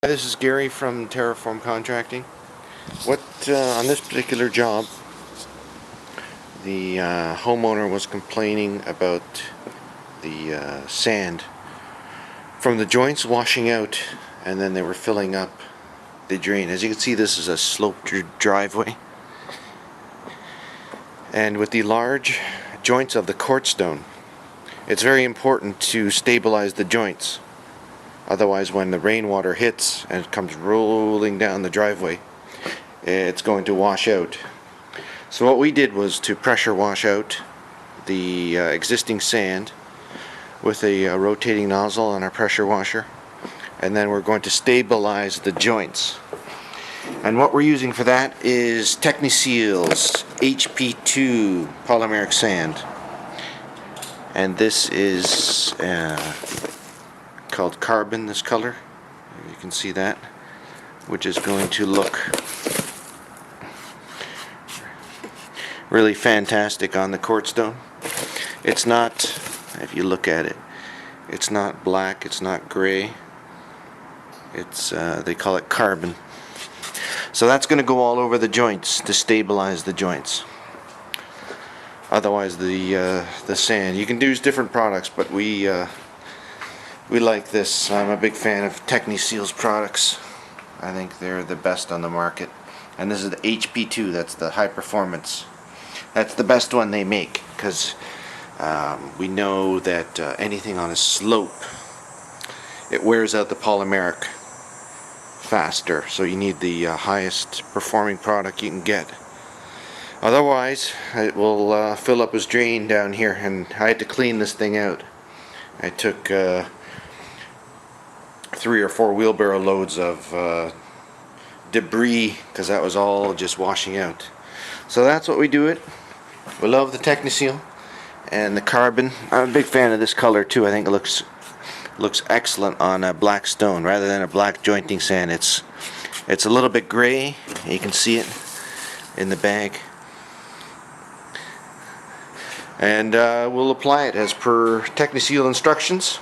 This is Gary from Terraform Contracting. On this particular job, the homeowner was complaining about the sand from the joints washing out, and then they were filling up the drain. As you can see, this is a sloped driveway, and with the large joints of the Courtstone, it's very important to stabilize the joints. Otherwise, when the rainwater hits and it comes rolling down the driveway, it's going to wash out. So what we did was to pressure wash out the existing sand with a rotating nozzle on our pressure washer, and then we're going to stabilize the joints. And what we're using for that is Techniseal's HP2 polymeric sand, and this is called carbon, this color. You can see that, which is going to look really fantastic on the Courtstone. It's not, if you look at it, it's not black, it's not gray, it's they call it carbon. So that's going to go all over the joints to stabilize the joints. Otherwise the sand, you can use different products, but we like this. I'm a big fan of Techniseal's products. I think they're the best on the market. And this is the HP2, that's the high performance. That's the best one they make, because we know that anything on a slope, it wears out the polymeric faster. So you need the highest performing product you can get. Otherwise, it will fill up his drain down here, and I had to clean this thing out. I took 3 or 4 wheelbarrow loads of debris, because that was all just washing out. So that's what we do it. We love the Techniseal and the carbon. I'm a big fan of this color too. I think it looks excellent on a black stone rather than a black jointing sand. It's a little bit gray. You can see it in the bag. And we'll apply it as per Techniseal instructions,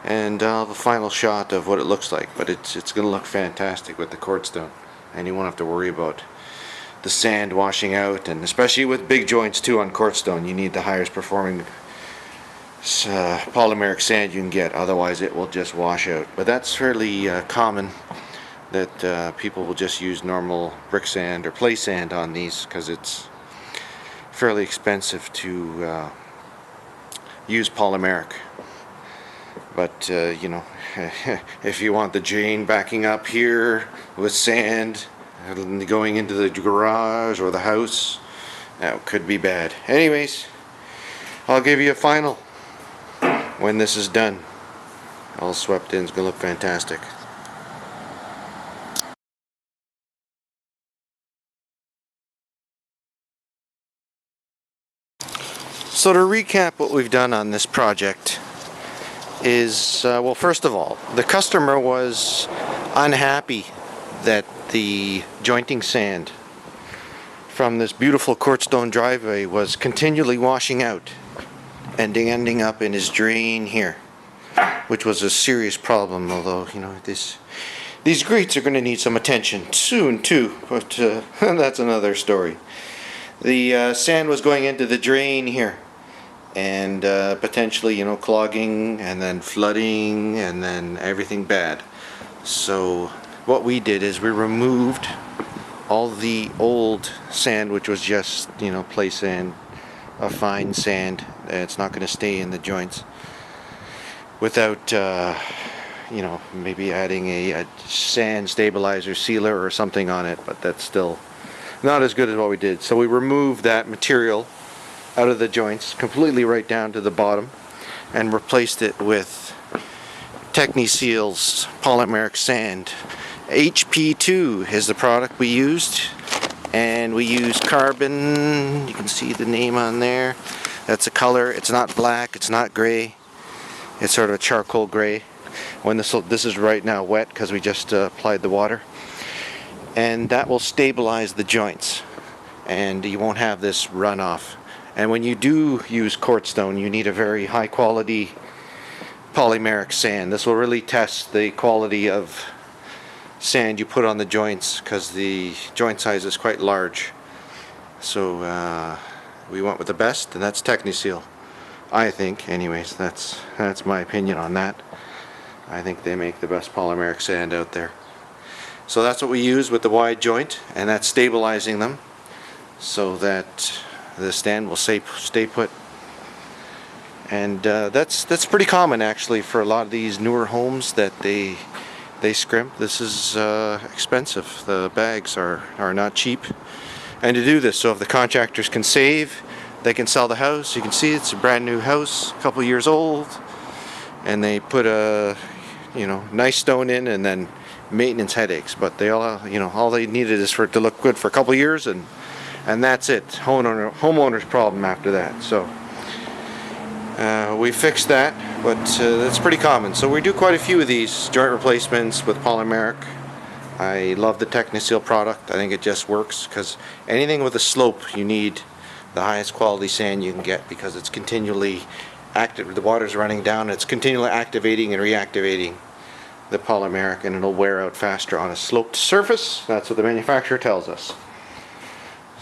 and I'll have a final shot of what it looks like. But it's going to look fantastic with the Courtstone, and you won't have to worry about the sand washing out. And especially with big joints too on Courtstone, you need the highest performing polymeric sand you can get. Otherwise it will just wash out. But that's fairly common, that people will just use normal brick sand or play sand on these, because it's fairly expensive to use polymeric. But you know, if you want the drain backing up here with sand going into the garage or the house, that could be bad. Anyways, I'll give you a final when this is done. All swept in. It's gonna look fantastic. So to recap what we've done on this project is, well, first of all, the customer was unhappy that the jointing sand from this beautiful Courtstone driveway was continually washing out and ending up in his drain here, which was a serious problem. Although, you know, these grates are going to need some attention soon too, but that's another story. The sand was going into the drain here, and potentially, you know, clogging and then flooding and then everything bad. So what we did is we removed all the old sand, which was just, you know, play sand, a fine sand. It's not going to stay in the joints, without you know, maybe adding a sand stabilizer sealer or something on it, but that's still not as good as what we did. So we removed that material out of the joints completely, right down to the bottom, and replaced it with Techniseal's polymeric sand. HP2 is the product we used, and we used carbon. You can see the name on there. That's a color. It's not black, it's not gray, it's sort of a charcoal gray. When this is right now wet because we just applied the water, and that will stabilize the joints, and you won't have this runoff. And when you do use Courtstone, you need a very high quality polymeric sand. This will really test the quality of sand you put on the joints, because the joint size is quite large. So we went with the best, and that's Techniseal. I think, anyways, that's my opinion on that. I think they make the best polymeric sand out there. So that's what we use with the wide joint, and that's stabilizing them so that the stand will stay put. And that's pretty common actually for a lot of these newer homes, that they scrimp. This is expensive. The bags are not cheap. And to do this, so if the contractors can save, they can sell the house. You can see it's a brand new house, a couple years old, and they put a nice stone in, and then maintenance headaches. But they all they needed is for it to look good for a couple years, and that's it. Homeowner's problem after that. So we fixed that, but that's pretty common. So we do quite a few of these joint replacements with Polymeric. I love the Techniseal product. I think it just works, because anything with a slope, you need the highest quality sand you can get, because it's continually active. The water's running down, it's continually activating and reactivating the Polymeric, and it'll wear out faster on a sloped surface. That's what the manufacturer tells us.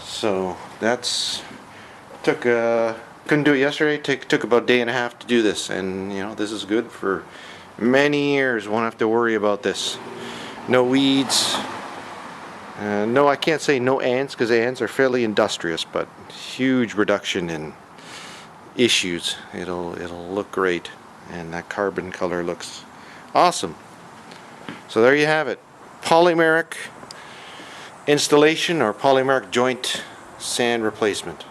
So that's couldn't do it yesterday. Took about a day and a half to do this, and this is good for many years. Won't have to worry about this. No weeds. No, I can't say no ants, because ants are fairly industrious, but huge reduction in issues. It'll look great, and that carbon color looks awesome. So there you have it. Polymeric installation, or polymeric joint sand replacement.